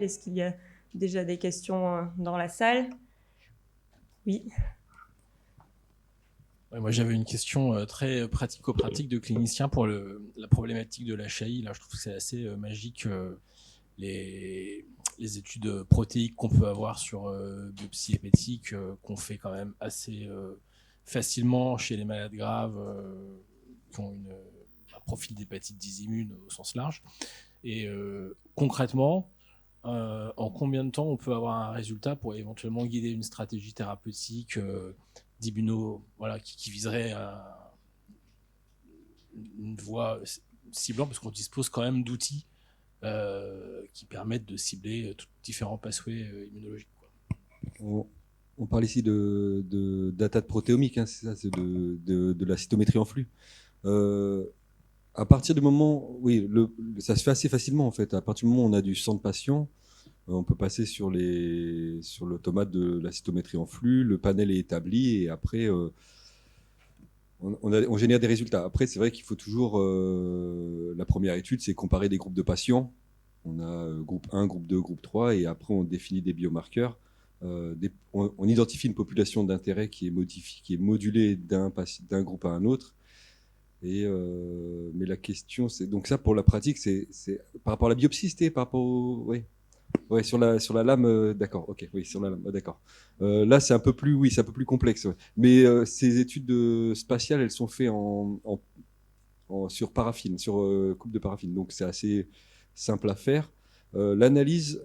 Est-ce qu'il y a déjà des questions dans la salle? Oui. Ouais, moi, j'avais une question très pratico-pratique de clinicien pour la problématique de l'HAI. Là, je trouve que c'est assez magique les études protéiques qu'on peut avoir sur biopsie hépatique, qu'on fait quand même assez facilement chez les malades graves qui ont un profil d'hépatite dysimune au sens large. Et concrètement, en combien de temps on peut avoir un résultat pour éventuellement guider une stratégie thérapeutique d'immuno, voilà, qui viserait une voie ciblant, parce qu'on dispose quand même d'outils qui permettent de cibler différents pathways immunologiques, quoi. On parle ici de data de protéomique, hein, c'est ça, c'est de la cytométrie en flux. À partir du moment, oui, ça se fait assez facilement en fait. À partir du moment où on a du sang de patient, on peut passer sur l'automate de la cytométrie en flux, le panel est établi et après on génère des résultats. Après, c'est vrai qu'il faut toujours, la première étude, c'est comparer des groupes de patients. On a groupe 1, groupe 2, groupe 3 et après on définit des biomarqueurs. On identifie une population d'intérêt qui est modulée d'un groupe à un autre. Mais la question, c'est donc ça pour la pratique, c'est par rapport à la biopsie, c'était par rapport oui. Ouais, sur la lame, d'accord, ok, oui, sur la lame, d'accord. Là, c'est un peu plus, oui, c'est un peu plus complexe. Ouais. Mais ces études spatiales, elles sont faites sur paraffine, sur coupe de paraffine, donc c'est assez simple à faire. L'analyse,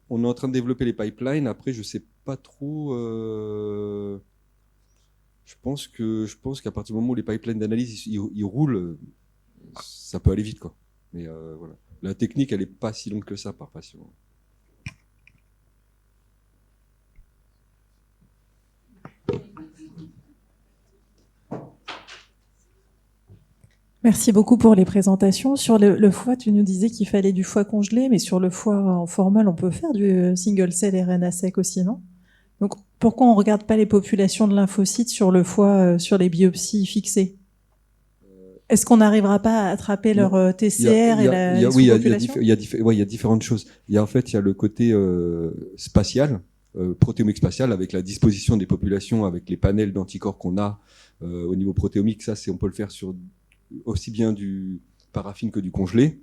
on est en train de développer les pipelines. Après, je sais pas trop. Je pense qu'à partir du moment où les pipelines d'analyse ils roulent, ça peut aller vite, quoi. Mais voilà, la technique, elle est pas si longue que ça par patient. Merci beaucoup pour les présentations. Sur le foie, tu nous disais qu'il fallait du foie congelé, mais sur le foie en formol, on peut faire du single cell RNA sec aussi, non? Donc, pourquoi on ne regarde pas les populations de lymphocytes sur le foie, sur les biopsies fixées? Est-ce qu'on n'arrivera pas à attraper leur TCR et la sous-population? Il y a différentes choses. Il y a le côté spatial, protéomique spatial, avec la disposition des populations, avec les panels d'anticorps qu'on a au niveau protéomique. Ça, on peut le faire sur aussi bien du paraffine que du congelé.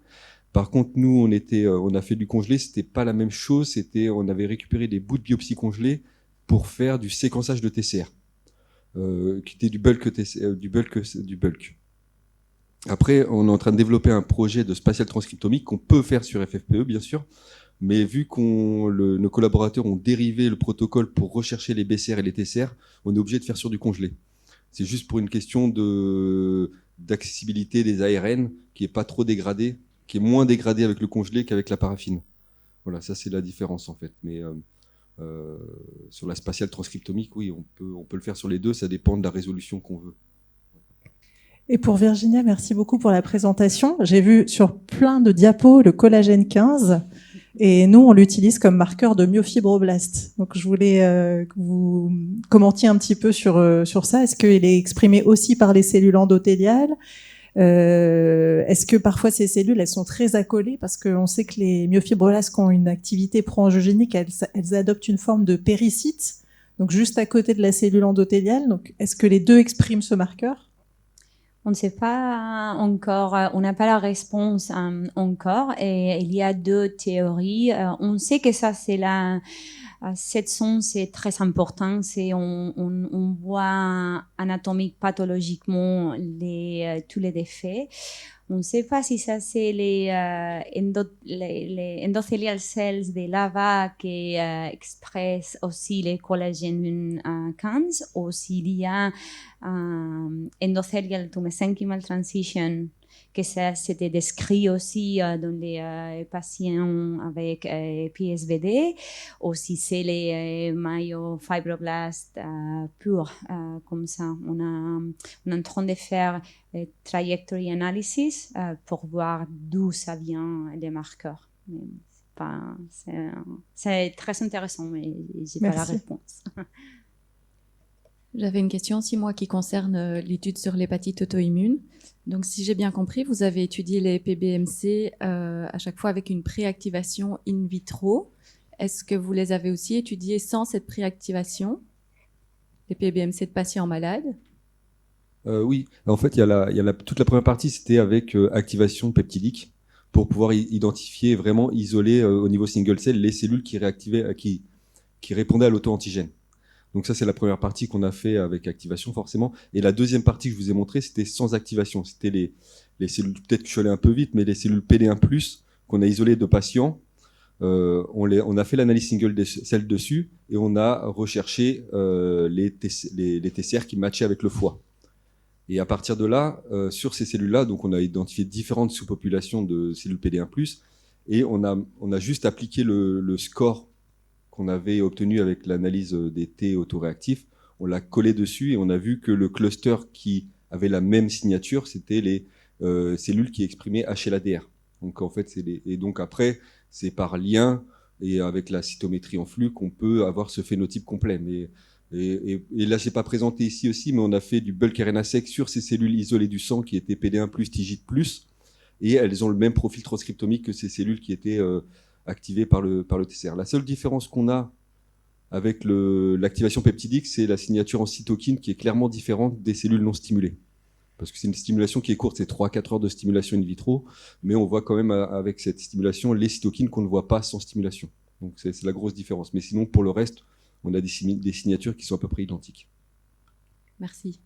Par contre, nous, on a fait du congelé, c'était pas la même chose. On avait récupéré des bouts de biopsie congelés pour faire du séquençage de TCR, qui était du bulk. Après, on est en train de développer un projet de spatial transcriptomique qu'on peut faire sur FFPE, bien sûr, mais vu nos collaborateurs ont dérivé le protocole pour rechercher les BCR et les TCR, on est obligé de faire sur du congelé. C'est juste pour une question d'accessibilité des ARN qui est pas trop dégradée, qui est moins dégradée avec le congelé qu'avec la paraffine. Voilà, ça c'est la différence en fait. Mais sur la spatiale transcriptomique, oui, on peut le faire sur les deux, ça dépend de la résolution qu'on veut. Et pour Virginia, merci beaucoup pour la présentation. J'ai vu sur plein de diapos le collagène 15 et nous, on l'utilise comme marqueur de myofibroblastes. Donc, je voulais que vous commentiez un petit peu sur ça. Est-ce qu'il est exprimé aussi par les cellules endothéliales? Est-ce que parfois ces cellules, elles sont très accolées? Parce qu'on sait que les myofibroblastes qui ont une activité pro-angiogénique, elles adoptent une forme de péricyte, donc juste à côté de la cellule endothéliale. Donc, est-ce que les deux expriment ce marqueur? On ne sait pas encore, on n'a pas la réponse encore. Et il y a deux théories. On sait que ça, cette sonde, c'est très important. On voit anatomique, pathologiquement tous les défauts. On ne sait pas si ça, c'est les endothelial cells de lava qui expressent aussi les collagène 15 ou s'il y a endothelial to mesenchymal transition, que ça c'était décrit aussi dans les patients avec PSVD, ou si c'est les myofibroblastes purs, comme ça. On est en train de faire trajectory analysis pour voir d'où ça vient les marqueurs. C'est très intéressant, mais je n'ai pas la réponse. J'avais une question aussi, moi, qui concerne l'étude sur l'hépatite auto-immune. Donc, si j'ai bien compris, vous avez étudié les PBMC à chaque fois avec une préactivation in vitro. Est-ce que vous les avez aussi étudiés sans cette préactivation, les PBMC de patients malades? Oui, en fait, toute la première partie, c'était avec activation peptidique pour pouvoir identifier, vraiment isoler au niveau single cell les cellules qui réactivaient, qui répondaient à l'auto-antigène. Donc ça, c'est la première partie qu'on a fait avec activation, forcément. Et la deuxième partie que je vous ai montrée, c'était sans activation. C'était les cellules, peut-être que je suis allé un peu vite, mais les cellules PD1+, qu'on a isolées de patients. On a fait l'analyse single cell dessus et on a recherché les TCR qui matchaient avec le foie. Et à partir de là, sur ces cellules-là, donc on a identifié différentes sous-populations de cellules PD1+, et on a juste appliqué le score qu'on avait obtenu avec l'analyse des T autoréactifs, on l'a collé dessus et on a vu que le cluster qui avait la même signature, c'était les cellules qui exprimaient HLA-DR. Donc en fait, et donc après, c'est par lien et avec la cytométrie en flux qu'on peut avoir ce phénotype complet. Et là, je n'ai pas présenté ici aussi, mais on a fait du bulk RNA-seq sur ces cellules isolées du sang qui étaient PD1+, TIGIT+, et elles ont le même profil transcriptomique que ces cellules qui étaient activées par le TCR. La seule différence qu'on a avec l'activation peptidique, c'est la signature en cytokine qui est clairement différente des cellules non stimulées. Parce que c'est une stimulation qui est courte, c'est 3-4 heures de stimulation in vitro, mais on voit quand même avec cette stimulation les cytokines qu'on ne voit pas sans stimulation. Donc c'est la grosse différence. Mais sinon, pour le reste, on a des signatures qui sont à peu près identiques. Merci.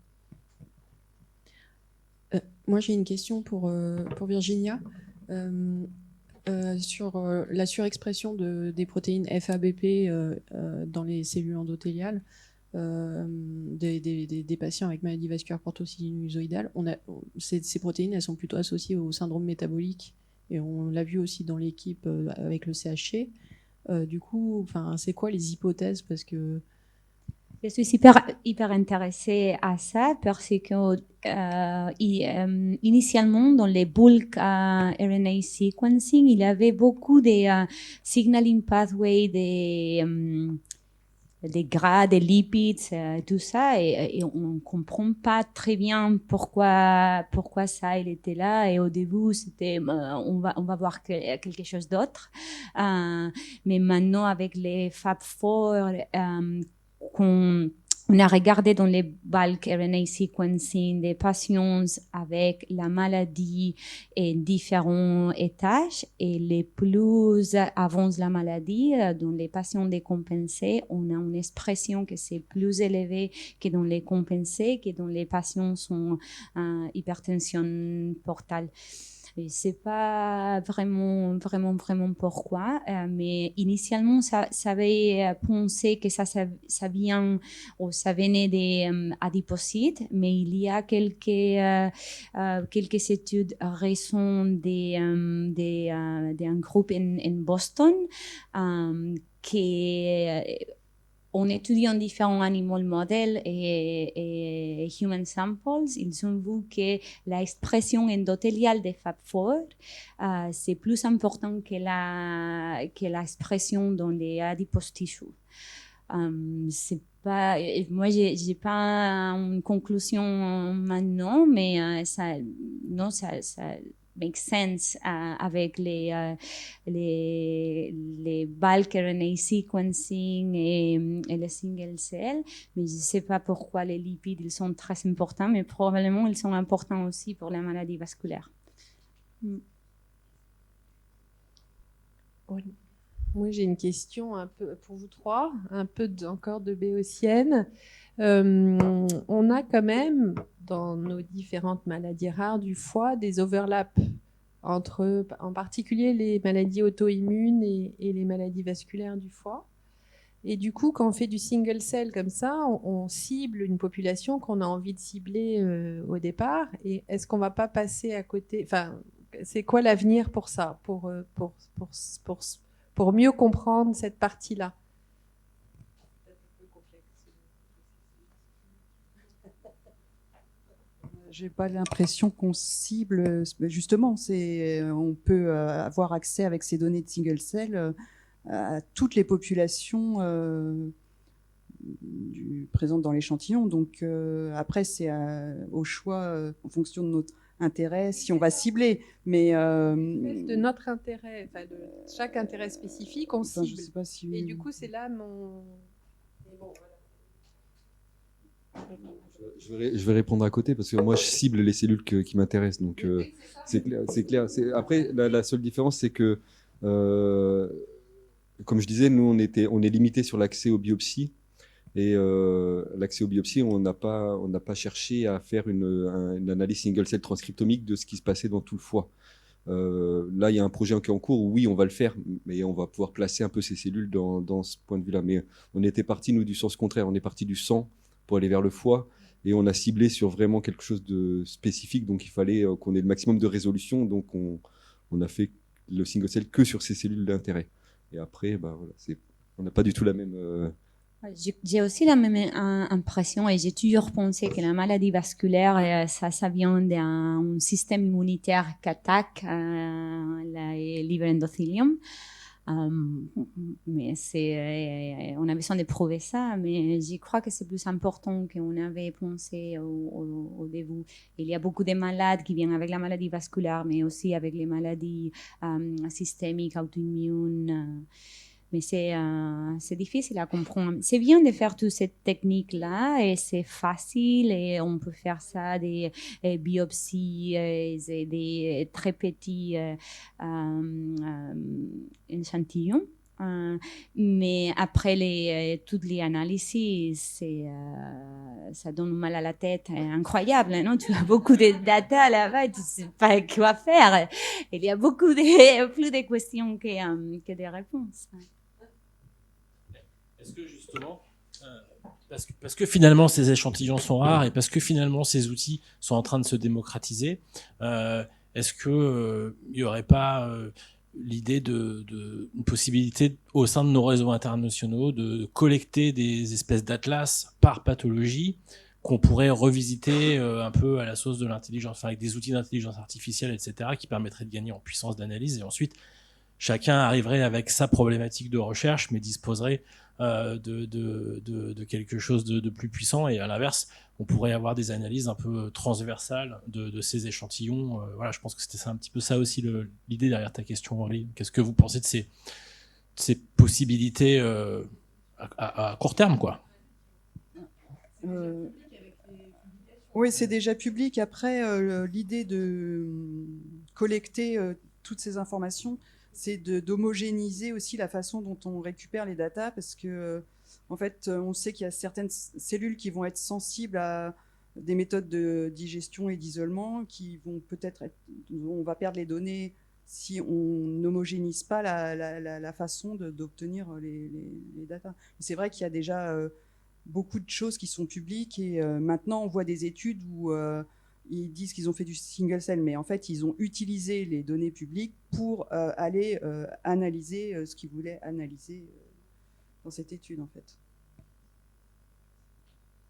Moi, j'ai une question pour Virginia sur la surexpression des protéines FABP dans les cellules endothéliales des patients avec maladie vasculaire portosinusoïdale. Ces protéines, elles sont plutôt associées au syndrome métabolique, et on l'a vu aussi dans l'équipe avec le CHC. Du coup, c'est quoi les hypothèses? Parce que je suis hyper intéressée à ça parce que initialement, dans les bulk RNA sequencing, il y avait beaucoup de signaling pathway des gras, des lipides, tout ça, et on ne comprend pas très bien pourquoi ça il était là. Et au début, c'était on va voir quelque chose d'autre. Mais maintenant, avec les Fab4, on a regardé dans les bulk RNA sequencing des patients avec la maladie et différents étages, et les plus avance la maladie, dans les patients décompensés, on a une expression que c'est plus élevée que dans les compensés, que dans les patients sont hypertension portale. Je ne sais pas vraiment pourquoi, mais initialement, ça avait pensé que ça vient ou ça venait des adipocytes, mais il y a quelques études récentes d'un groupe en Boston qui en étudiant différents animal models et human samples, ils ont vu que l'expression endothéliale des Fab4, c'est plus important que l'expression dans les adipose tissues. C'est pas, moi, j'ai pas une conclusion maintenant, mais ça make sense avec les bulk RNA sequencing et les single cell, mais je ne sais pas pourquoi les lipides ils sont très importants, mais probablement ils sont importants aussi pour la maladie vasculaire. Oui. Moi, j'ai une question un peu pour vous trois, un peu encore de béotienne. On a quand même, dans nos différentes maladies rares du foie, des overlaps entre, en particulier, les maladies auto-immunes et les maladies vasculaires du foie. Et du coup, quand on fait du single cell comme ça, on cible une population qu'on a envie de cibler au départ. Et est-ce qu'on ne va pas passer à côté? Enfin, c'est quoi l'avenir pour ça, pour mieux comprendre cette partie-là? J'ai pas l'impression qu'on cible, justement, on peut avoir accès avec ces données de single cell à toutes les populations présentes dans l'échantillon. Donc après, c'est au choix, en fonction de notre intérêt, si on va cibler. Mais de notre intérêt, enfin de chaque intérêt spécifique, on cible. je sais pas si... Et du coup, c'est là mon... Mais bon, voilà. Je vais répondre à côté parce que moi je cible les cellules qui m'intéressent, donc c'est clair. Après, la seule différence, c'est que, comme je disais, nous on est limité sur l'accès aux biopsies, et l'accès aux biopsies, on n'a pas cherché à faire une analyse single cell transcriptomique de ce qui se passait dans tout le foie. Là, il y a un projet qui est en cours où oui, on va le faire, mais on va pouvoir placer un peu ces cellules dans ce point de vue-là. Mais on était parti, nous, du sens contraire. On est parti du sang pour aller vers le foie, et on a ciblé sur vraiment quelque chose de spécifique. Donc, il fallait qu'on ait le maximum de résolution. Donc, on a fait le single cell que sur ces cellules d'intérêt. Et après, bah, voilà, on n'a pas du tout la même... J'ai aussi la même impression, et j'ai toujours pensé que la maladie vasculaire, ça vient d'un système immunitaire qui attaque le liver endothelium. Mais on a besoin de prouver ça, mais je crois que c'est plus important qu'on avait pensé au début. Il y a beaucoup de malades qui viennent avec la maladie vasculaire, mais aussi avec les maladies systémiques, auto-immunes. Mais c'est difficile à comprendre. C'est bien de faire toute cette technique-là, et c'est facile, et on peut faire ça, des biopsies, des très petits échantillons. Mais après toutes les analyses, ça donne mal à la tête, incroyable, non? Tu as beaucoup de data là-bas et tu ne sais pas quoi faire. Il y a plus de questions que de réponses. Est-ce que justement, parce que finalement ces échantillons sont rares, et parce que finalement ces outils sont en train de se démocratiser, est-ce que il n'y aurait pas l'idée une possibilité au sein de nos réseaux internationaux de collecter des espèces d'atlas par pathologie qu'on pourrait revisiter un peu à la sauce de l'intelligence, avec des outils d'intelligence artificielle, etc., qui permettraient de gagner en puissance d'analyse, et ensuite chacun arriverait avec sa problématique de recherche, mais disposerait de quelque chose de plus puissant, et à l'inverse, on pourrait avoir des analyses un peu transversales de ces échantillons. Voilà, je pense que c'était un petit peu ça aussi l'idée derrière ta question, Henri. Qu'est-ce que vous pensez de ces possibilités à court terme, quoi? Oui, c'est déjà public. Après, l'idée de collecter toutes ces informations, c'est d'homogénéiser aussi la façon dont on récupère les datas, parce que en fait, on sait qu'il y a certaines cellules qui vont être sensibles à des méthodes de digestion et d'isolement, qui vont peut-être on va perdre les données si on n'homogénise pas la façon d'obtenir les datas. C'est vrai qu'il y a déjà beaucoup de choses qui sont publiques, et maintenant on voit des études où ils disent qu'ils ont fait du single cell, mais en fait, ils ont utilisé les données publiques pour aller analyser ce qu'ils voulaient analyser dans cette étude, en fait.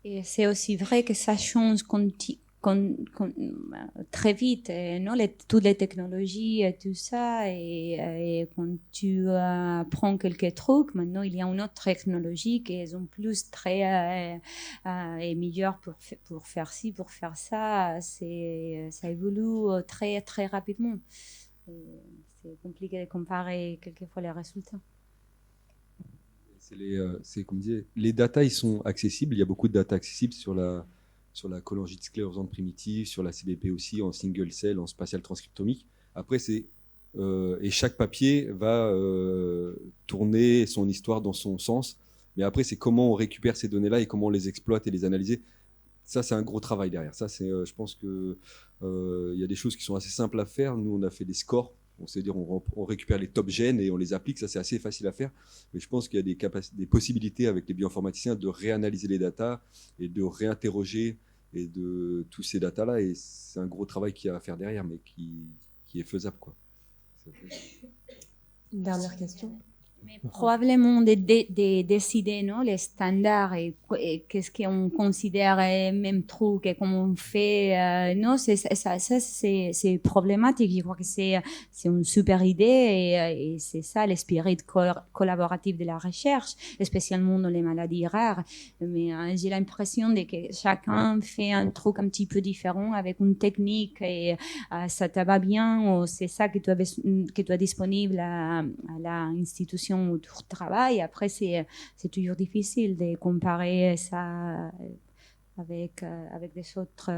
Et c'est aussi vrai que ça change très vite, non? Toutes les technologies et tout ça, et quand tu apprends quelques trucs, maintenant il y a une autre technologie qui sont plus très et meilleure pour faire ci, pour faire ça. Ça évolue très très rapidement. C'est compliqué de comparer quelquefois les résultats. C'est comme disait, les datas, ils sont accessibles. Il y a beaucoup de data accessibles sur la cholangite sclérosante primitive, sur la CBP aussi, en single cell, en spatial transcriptomique. Après, et chaque papier va tourner son histoire dans son sens. Mais après, c'est comment on récupère ces données-là et comment on les exploite et les analyser. Ça, c'est un gros travail derrière. Ça, je pense que y a des choses qui sont assez simples à faire. Nous, on a fait des scores. C'est-à-dire on récupère les top gènes et on les applique. Ça, c'est assez facile à faire. Mais je pense qu'il y a des possibilités avec les bioinformaticiens de réanalyser les datas et de réinterroger et de tous ces datas-là. Et c'est un gros travail qu'il y a à faire derrière, mais qui est faisable, quoi. Une dernière question. Mais probablement de décider non, les standards et qu'est-ce qu'on considère même trop, et comment on fait. Non, c'est problématique. Je crois que c'est une super idée et c'est ça l'esprit collaboratif de la recherche, spécialement dans les maladies rares. Mais j'ai l'impression que chacun fait un truc un petit peu différent avec une technique et ça te va bien ou c'est ça que tu as disponible à l'institution où tu travailles. Après, c'est toujours difficile de comparer ça avec des autres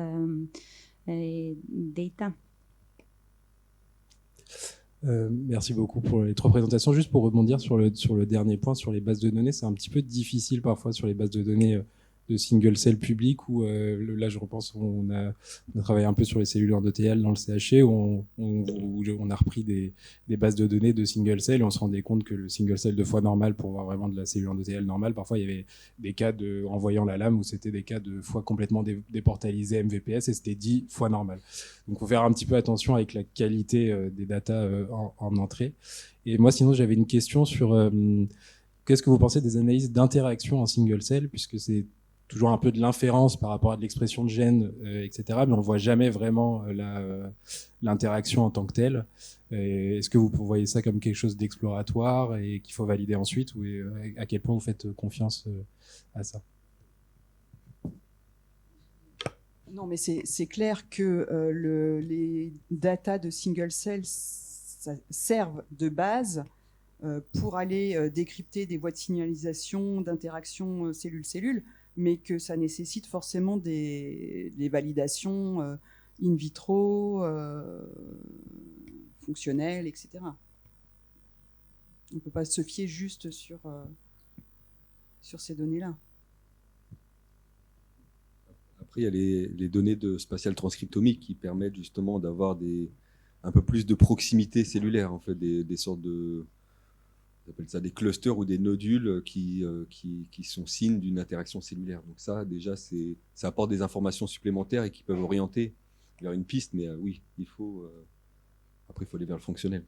data. Merci beaucoup pour les 3 présentations. Juste pour rebondir sur le dernier point, sur les bases de données, c'est un petit peu difficile parfois sur les bases de données de single cell public où là je repense on a travaillé un peu sur les cellules endothéliales dans le CHC où on a repris des bases de données de single cell et on se rendait compte que le single cell de fois normal pour voir vraiment de la cellule endothéliale normale, parfois il y avait des cas en voyant la lame où c'était des cas de fois complètement déportalisés MVPS et c'était 10 fois normal. Donc il faut faire un petit peu attention avec la qualité des datas en entrée. Et moi sinon j'avais une question sur qu'est-ce que vous pensez des analyses d'interaction en single cell, puisque c'est toujours un peu de l'inférence par rapport à de l'expression de gènes, etc. Mais on ne voit jamais vraiment l'interaction en tant que telle. Est-ce que vous voyez ça comme quelque chose d'exploratoire et qu'il faut valider ensuite, ou à quel point vous faites confiance à ça? Non, mais c'est clair que les data de single cell servent de base pour aller décrypter des voies de signalisation, d'interaction cellule-cellule, mais que ça nécessite forcément des validations in vitro, fonctionnelles, etc. On ne peut pas se fier juste sur ces données-là. Après, il y a les données de spatial transcriptomique qui permettent justement d'avoir un peu plus de proximité cellulaire, en fait, des sortes de... On appelle ça des clusters ou des nodules qui sont signes d'une interaction cellulaire. Donc ça, déjà, ça apporte des informations supplémentaires et qui peuvent orienter vers une piste. Mais oui, après, il faut aller vers le fonctionnel.